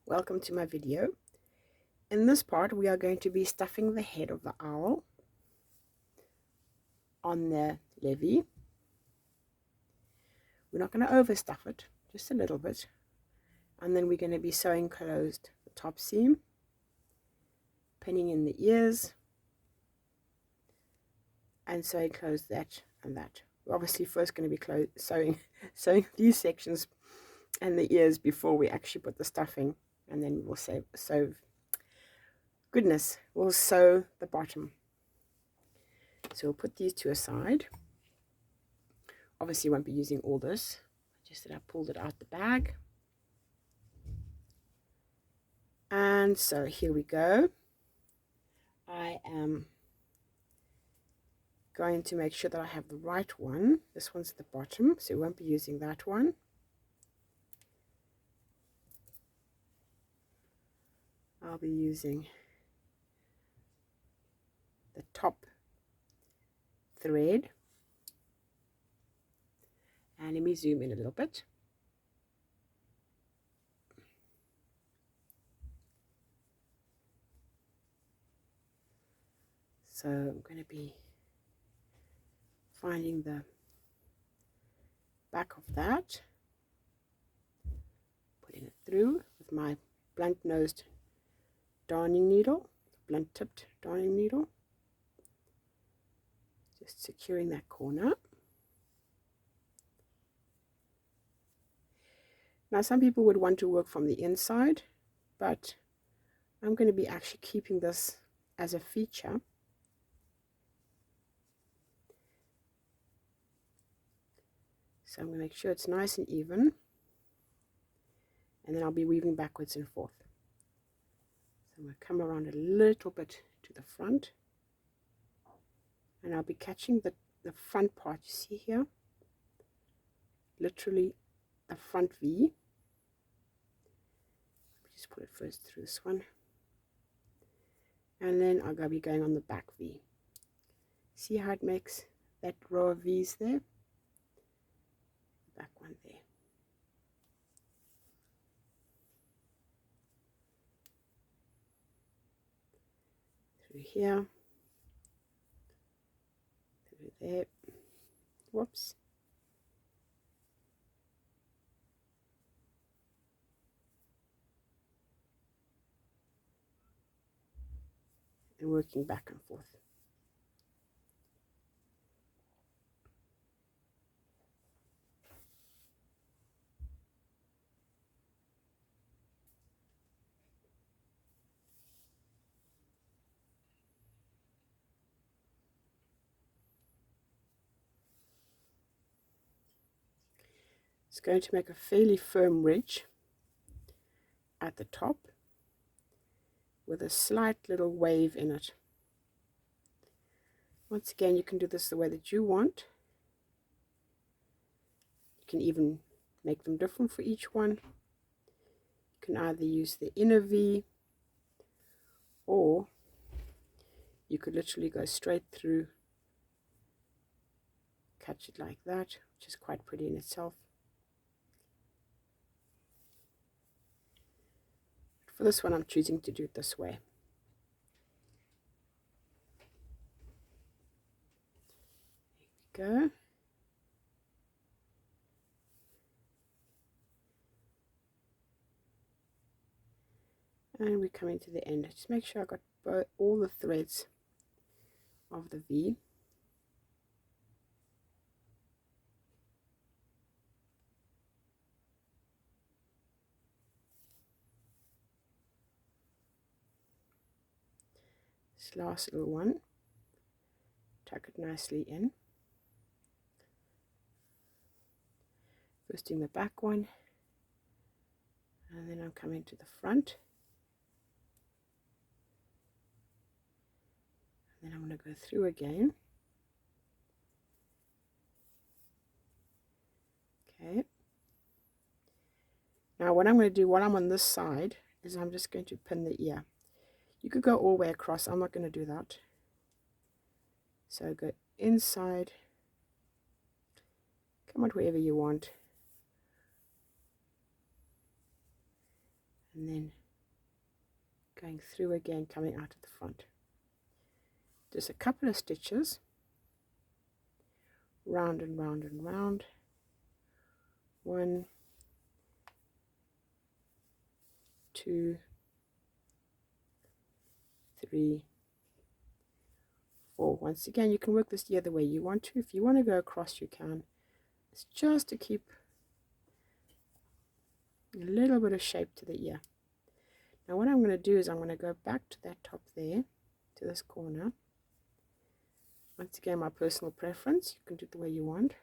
Welcome to my video. In this part we are going to be stuffing the head of the owl on the LEVI. We're not going to overstuff it, just a little bit, and then we're going to be sewing closed the top seam, pinning in the ears, and sewing closed that and that. We're obviously first going to be sewing these sections and the ears before we actually put the stuffing, and then we'll sew we'll sew the bottom. So we'll put these two aside. Obviously won't be using all this, just that I pulled it out the bag. And so here we go. I am going to make sure that I have the right one. This one's at the bottom, so we won't be using that one. I'll be using the top thread. And let me zoom in a little bit. So I'm going to be finding the back of that, putting it through with my blunt-nosed darning needle, blunt-tipped darning needle, just securing that corner. Now some people would want to work from the inside, but I'm going to be actually keeping this as a feature. So I'm going to make sure it's nice and even, and then I'll be weaving backwards and forth. So I'm going to come around a little bit to the front, and I'll be catching the front part, you see here, literally the front V. Just put it first through this one, and then I'm going to be going on the back V. See how it makes that row of V's there? Back one there. Through here, through there, whoops, and working back and forth. It's going to make a fairly firm ridge at the top with a slight little wave in it. Once again, you can do this the way that you want. You can even make them different for each one. You can either use the inner V, or you could literally go straight through, catch it like that, which is quite pretty in itself. For this one, I'm choosing to do it this way. There we go. And we're coming to the end. Just make sure I got all the threads of the V. This last little one, tuck it nicely in. First doing the back one, and then I'm coming to the front. And then I'm going to go through again. Okay. Now what I'm going to do while I'm on this side is I'm just going to pin the ear. You could go all the way across. I'm not going to do that. So go inside, come out wherever you want, and then going through again, coming out at the front. Just a couple of stitches, round and round and round. 1, 2, 3, 4. Once again, you can work this the other way you want to. If you want to go across, you can. It's just to keep a little bit of shape to the ear. Now what I'm going to do is I'm going to go back to that top there, to this corner. Once again, my personal preference. You can do it the way you want.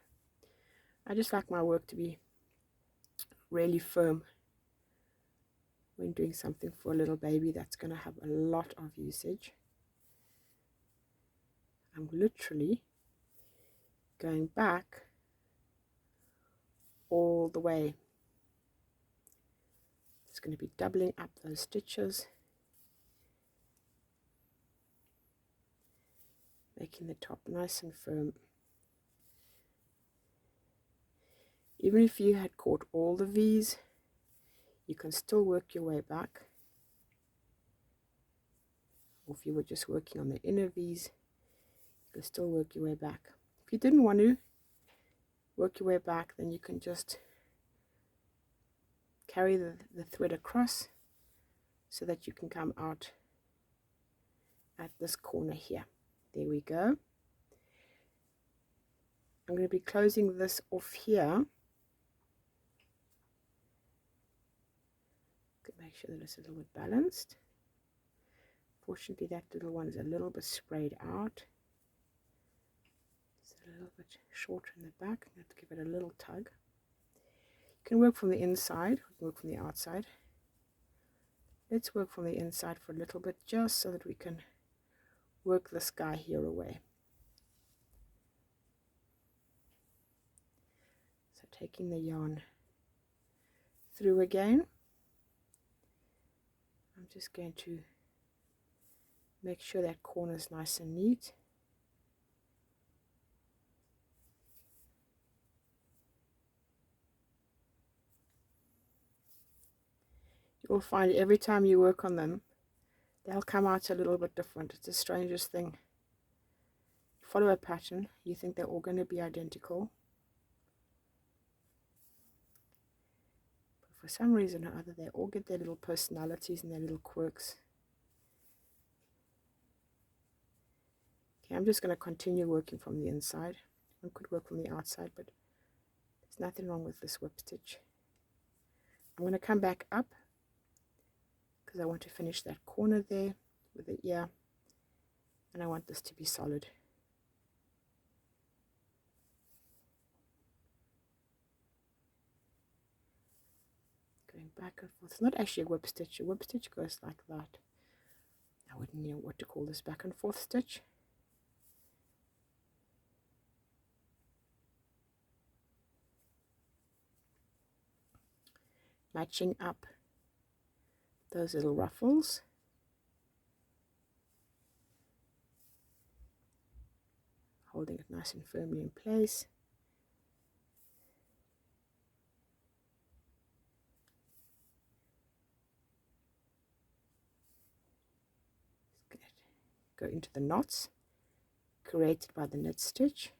I just like my work to be really firm when doing something for a little baby that's going to have a lot of usage. I'm literally going back all the way. It's going to be doubling up those stitches, making the top nice and firm. Even if you had caught all the V's, you can still work your way back. Or if you were just working on the inner V's, you can still work your way back. If you didn't want to work your way back, then you can just carry the thread across so that you can come out at this corner here. There we go. I'm going to be closing this off here. Make sure that it's a little bit balanced. Fortunately, that little one is a little bit sprayed out. It's a little bit shorter in the back. I have to give it a little tug. You can work from the inside, or work from the outside. Let's work from the inside for a little bit, just so that we can work this guy here away. So taking the yarn through again, I'm just going to make sure that corner is nice and neat. You'll find every time you work on them, they'll come out a little bit different. It's the strangest thing. You follow a pattern, you think they're all going to be identical. But for some reason or other, they all get their little personalities and their little quirks. Okay, I'm just going to continue working from the inside. I could work from the outside, but there's nothing wrong with this whip stitch. I'm going to come back up because I want to finish that corner there with the ear, and I want this to be solid. Going back and forth. It's not actually a whip stitch. A whip stitch goes like that. I wouldn't know what to call this back and forth stitch. Matching up those little ruffles. Holding it nice and firmly in place. Go into the knots created by the knit stitch.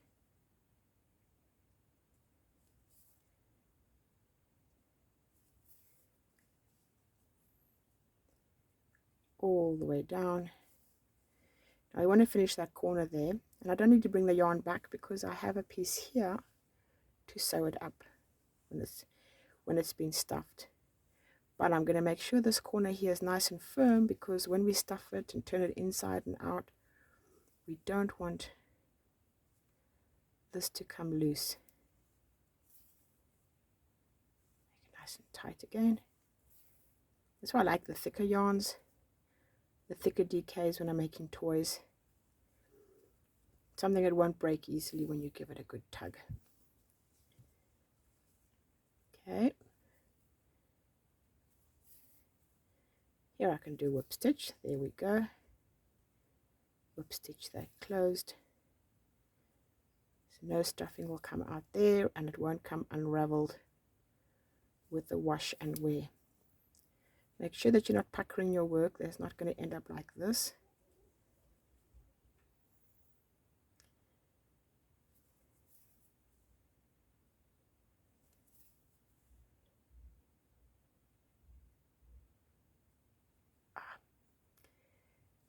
All the way down. Now I want to finish that corner there, and I don't need to bring the yarn back because I have a piece here to sew it up when it's been stuffed. But I'm going to make sure this corner here is nice and firm, because when we stuff it and turn it inside and out, we don't want this to come loose. Make it nice and tight again. That's why I like the thicker yarns, the thicker DKs when I'm making toys. Something that won't break easily when you give it a good tug. Okay. Here I can do whip stitch. There we go. Whip stitch that closed. So no stuffing will come out there, and it won't come unraveled with the wash and wear. Make sure that you're not puckering your work. That's not going to end up like this.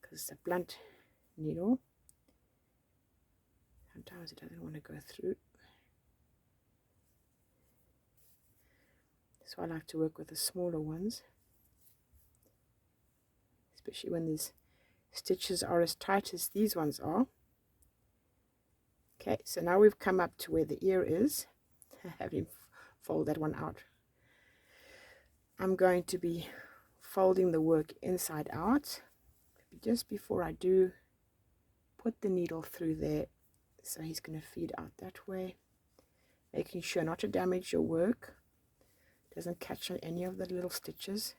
Because it's a blunt needle. Sometimes it doesn't want to go through. So I like to work with the smaller ones, especially when these stitches are as tight as these ones are. Okay, so now we've come up to where the ear is. I haven't fold that one out. I'm going to be folding the work inside out. Just before I do, put the needle through there, so he's going to feed out that way, making sure not to damage your work. Doesn't catch on any of the little stitches.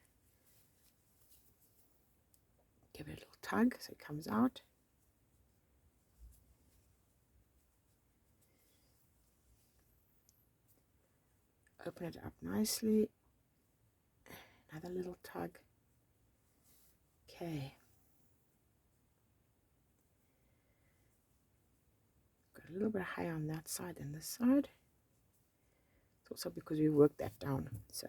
Give it a little tug so it comes out. Open it up nicely. Another little tug. Okay. Got a little bit higher on that side than this side. It's also because we worked that down. So,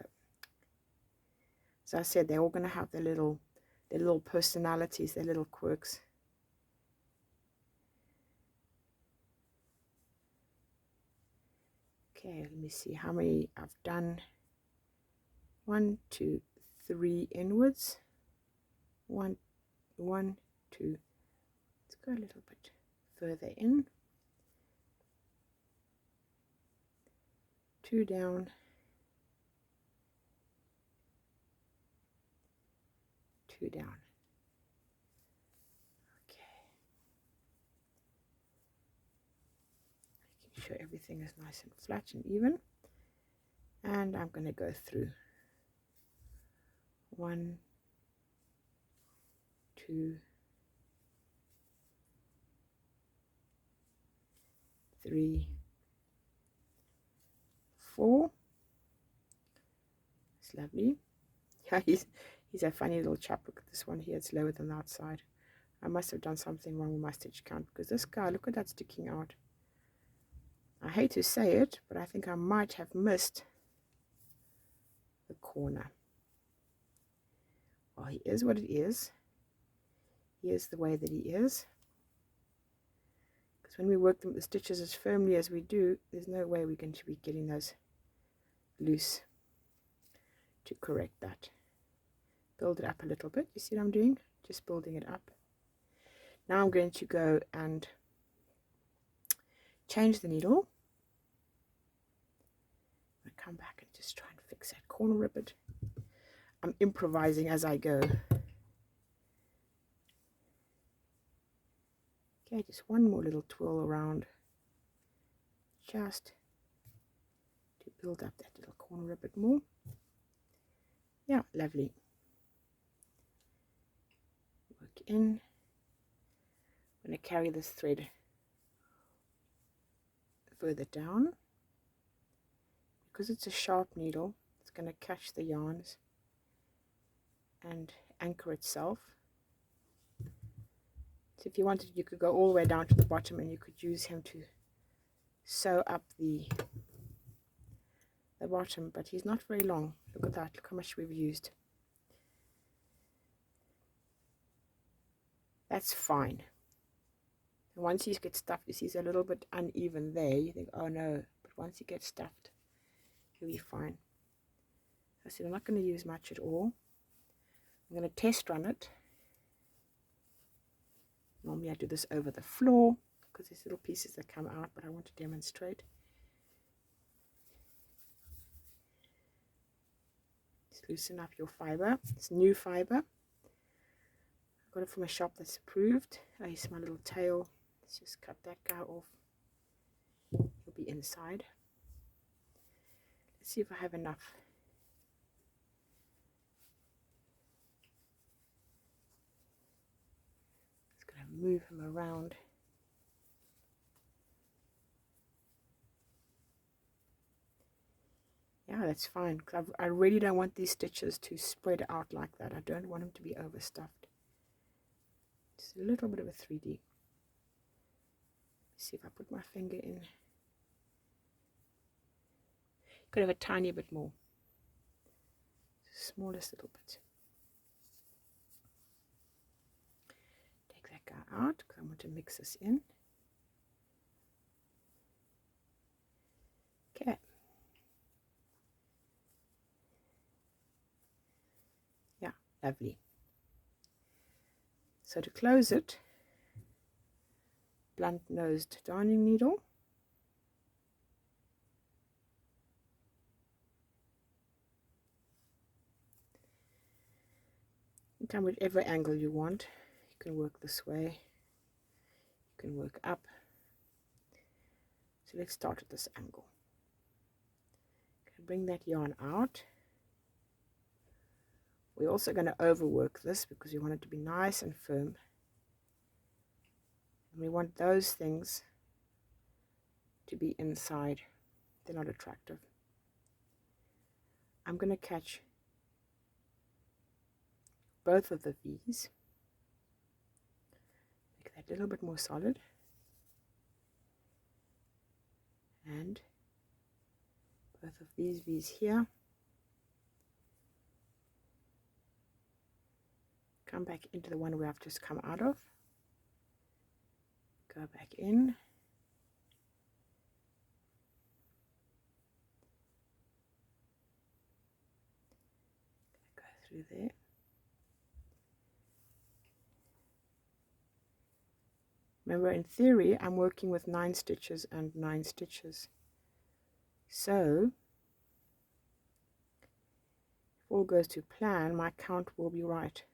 as I said, they're all going to have their little personalities, their little quirks. Okay, let me see how many I've done. 1, 2, 3 inwards. 1, 2. Let's go a little bit further in. 2 down. 2 down. Okay. Making sure everything is nice and flat and even. And I'm going to go through 1, 2, 3, 4. It's lovely. Yeah, he's a funny little chap. Look at this one here, it's lower than the outside. I must have done something wrong with my stitch count, because this guy, look at that sticking out. I hate to say it, but I think I might have missed the corner. Well, he is what it is. He is the way that he is. Because when we work the stitches as firmly as we do, there's no way we're going to be getting those loose. To correct that, build it up a little bit. You see what I'm doing? Just building it up. Now I'm going to go and change the needle. I'm going to come back and just try and fix that corner ribbon. I'm improvising as I go. Okay, just one more little twirl around, just to build up that little corner a bit more. Yeah, lovely. Work in. I'm going to carry this thread further down. Because it's a sharp needle, it's going to catch the yarns and anchor itself. So if you wanted, you could go all the way down to the bottom and you could use him to sew up the bottom, but he's not very long. Look at that, look how much we've used. That's fine. And once he gets stuffed, you see he's a little bit uneven there. You think, oh no, but once he gets stuffed, he'll be fine. I said I'm not going to use much at all. I'm going to test run it. Normally I do this over the floor because there's little pieces that come out, but I want to demonstrate. Just loosen up your fiber. It's new fiber. I got it from a shop that's approved. I use my little tail. Let's just cut that guy off. He'll be inside. Let's see if I have enough. Just going to move him around. Yeah, that's fine, because I really don't want these stitches to spread out like that. I don't want them to be overstuffed. Just a little bit of a 3D. See if I put my finger in. Could have a tiny bit more. Smallest little bit. Take that guy out because I want to mix this in. Okay. Yeah, lovely. So to close it, blunt-nosed darning needle. You can whichever angle you want. You can work this way. You can work up. So let's start at this angle. Bring that yarn out. We're also going to overwork this because we want it to be nice and firm. And we want those things to be inside. They're not attractive. I'm going to catch both of the V's. Make that a little bit more solid. And both of these V's here. Come back into the one where I've just come out of. Go back in. Go through there. Remember, in theory, I'm working with 9 stitches and 9 stitches. So, if all goes to plan, my count will be right.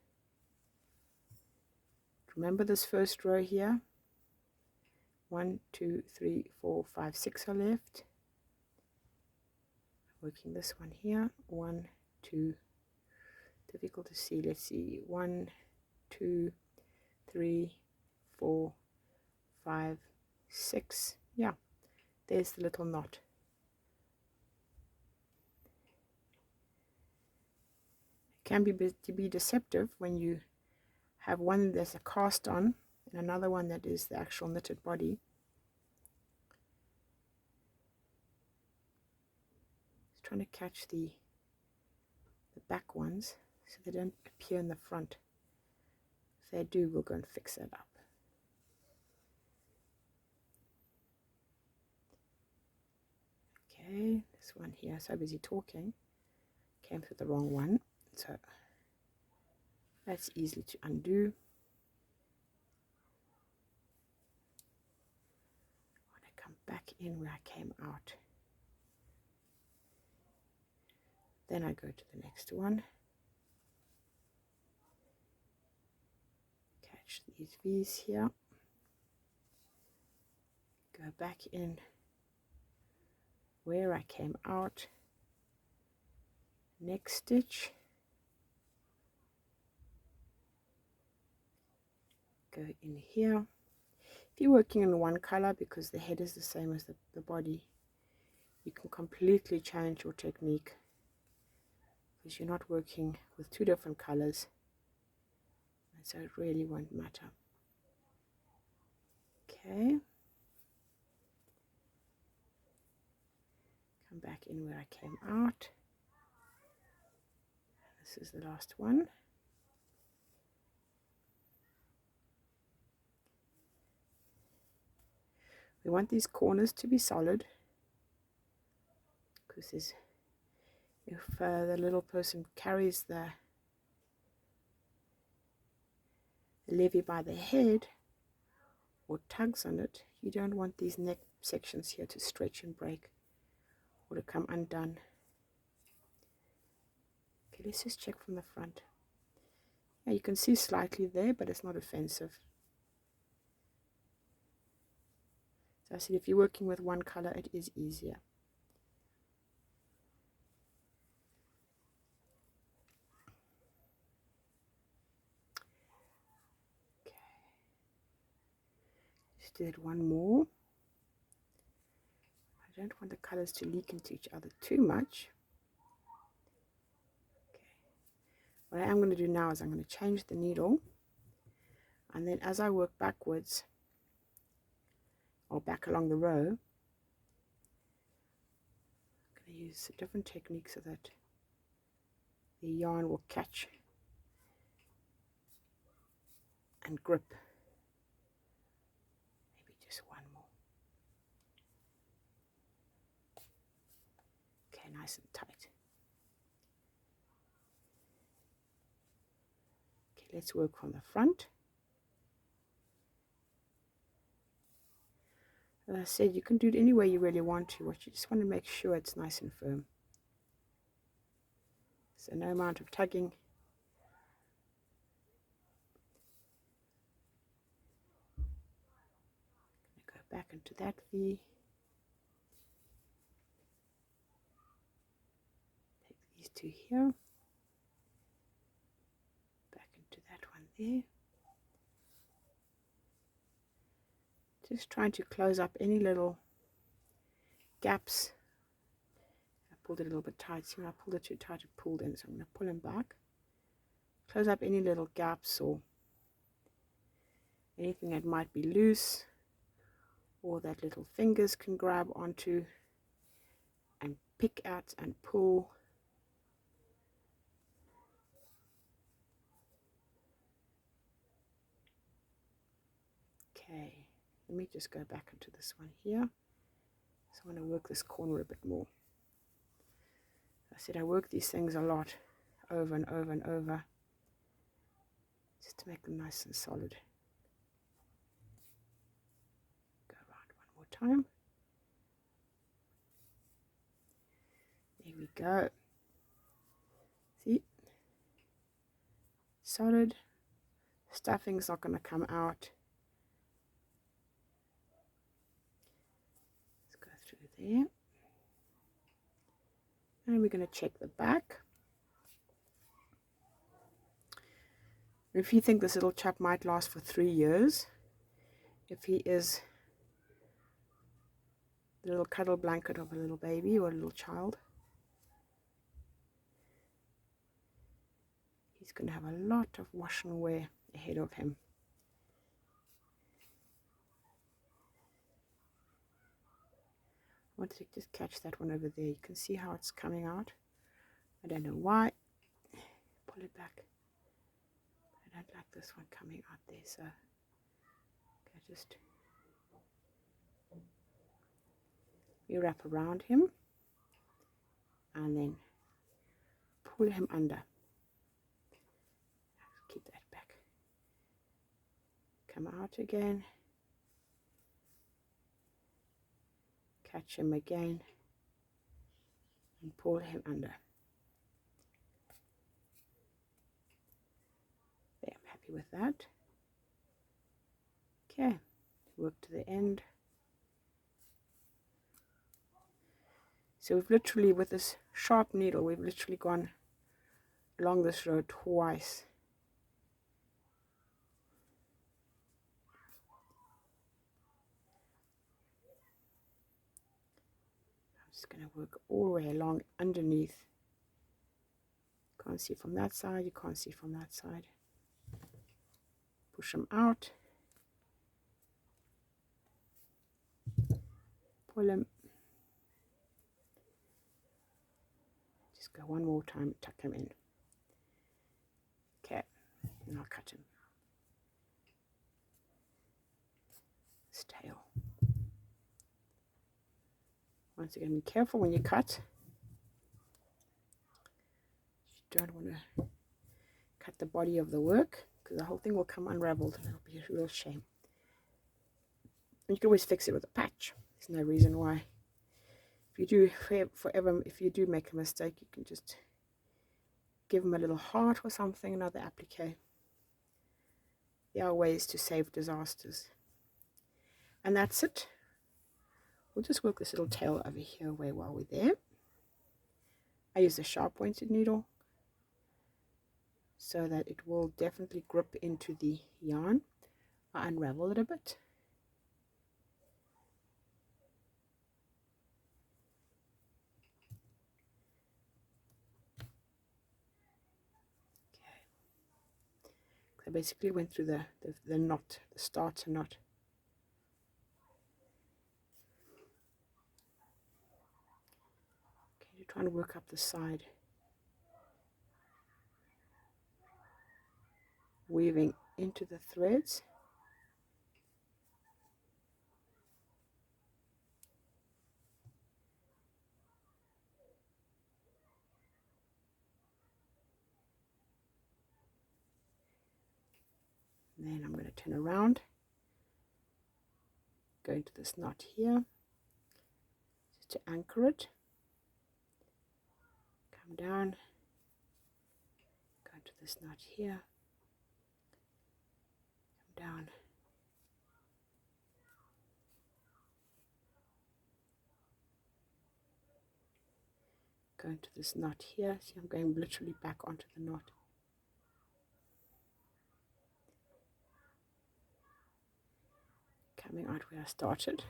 Remember this first row here? 1, 2, 3, 4, 5, 6 are left. Working this one here. 1, 2, difficult to see. Let's see. 1, 2, 3, 4, 5, 6. Yeah, there's the little knot. It can be deceptive when you have one that's a cast on and another one that is the actual knitted body. Just trying to catch the back ones so they don't appear in the front. If they do, we'll go and fix that up. Okay, this one here, so busy talking, came through the wrong one, so that's easy to undo. I want to come back in where I came out. Then I go to the next one. Catch these V's here. Go back in where I came out. Next stitch. Go in here. If you're working in one color, because the head is the same as the body, you can completely change your technique because you're not working with 2 different colors, and so it really won't matter. Okay, come back in where I came out. This is the last one. We want these corners to be solid, because if the little person carries the levy by the head or tugs on it, you don't want these neck sections here to stretch and break or to come undone. Okay, let's just check from the front. Yeah, you can see slightly there, but it's not offensive. So I said, if you're working with one color, it is easier. Okay, just did one more. I don't want the colors to leak into each other too much. What I am going to do now is I'm going to change the needle, and then as I work backwards or back along the row, I'm going to use a different technique so that the yarn will catch and grip. Maybe just one more. Okay, nice and tight. Okay, let's work from the front. As I said, you can do it any way you really want to. What you just want to make sure it's nice and firm. So no amount of tugging. Go back into that V. Take these two here. Back into that one there. Just trying to close up any little gaps. I pulled it a little bit tight. See, when I pulled it too tight, it pulled in. So I'm going to pull them back. Close up any little gaps or anything that might be loose or that little fingers can grab onto and pick at and pull. Okay, let me just go back into this one here. So I want to work this corner a bit more. I said I work these things a lot, over and over and over, just to make them nice and solid. Go around one more time. There we go. See? Solid. Stuffing's not going to come out. Let's go through there. And we're going to check the back. If you think this little chap might last for 3 years, if he is the little cuddle blanket of a little baby or a little child, he's going to have a lot of wash and wear ahead of him. I want to just catch that one over there. You can see how it's coming out. I don't know why. Pull it back. I don't like this one coming out there, so okay, just we wrap around him and then pull him under. Keep that back. Come out again. Catch him again and pull him under. There, I'm happy with that. Okay, work to the end. So we've literally, with this sharp needle, we've literally gone along this row twice. I'm just going to work all the way along underneath. Can't see from that side, you can't see from that side. Push them out. Pull them. Just go one more time, tuck him in. Okay, and I'll cut him. His tail. Once again, be careful when you cut. You don't want to cut the body of the work, because the whole thing will come unraveled and it'll be a real shame. And you can always fix it with a patch. There's no reason why. If you do if you do make a mistake, you can just give them a little heart or something, another applique. There are ways to save disasters. And that's it. We'll just work this little tail over here away while we're there. I use a sharp pointed needle so that it will definitely grip into the yarn. I unravel it a bit. basically went through the knot, the starter knot. Okay, you're trying to work up the side, weaving into the threads. And then I'm going to turn around, go into this knot here, just to anchor it, come down, go into this knot here, come down, go into this knot here. See, I'm going literally back onto the knot. Coming out where I started.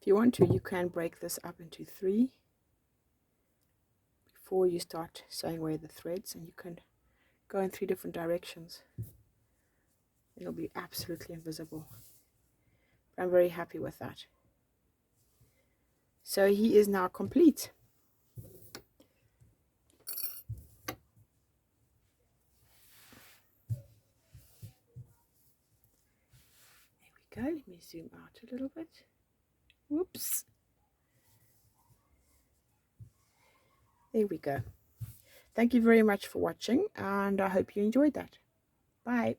If you want to, you can break this up into 3 before you start sewing away the threads, and you can go in 3 different directions. It'll be absolutely invisible. But I'm very happy with that. So he is now complete. There we go. Let me zoom out a little bit. Whoops. There we go. Thank you very much for watching, and I hope you enjoyed that. Bye.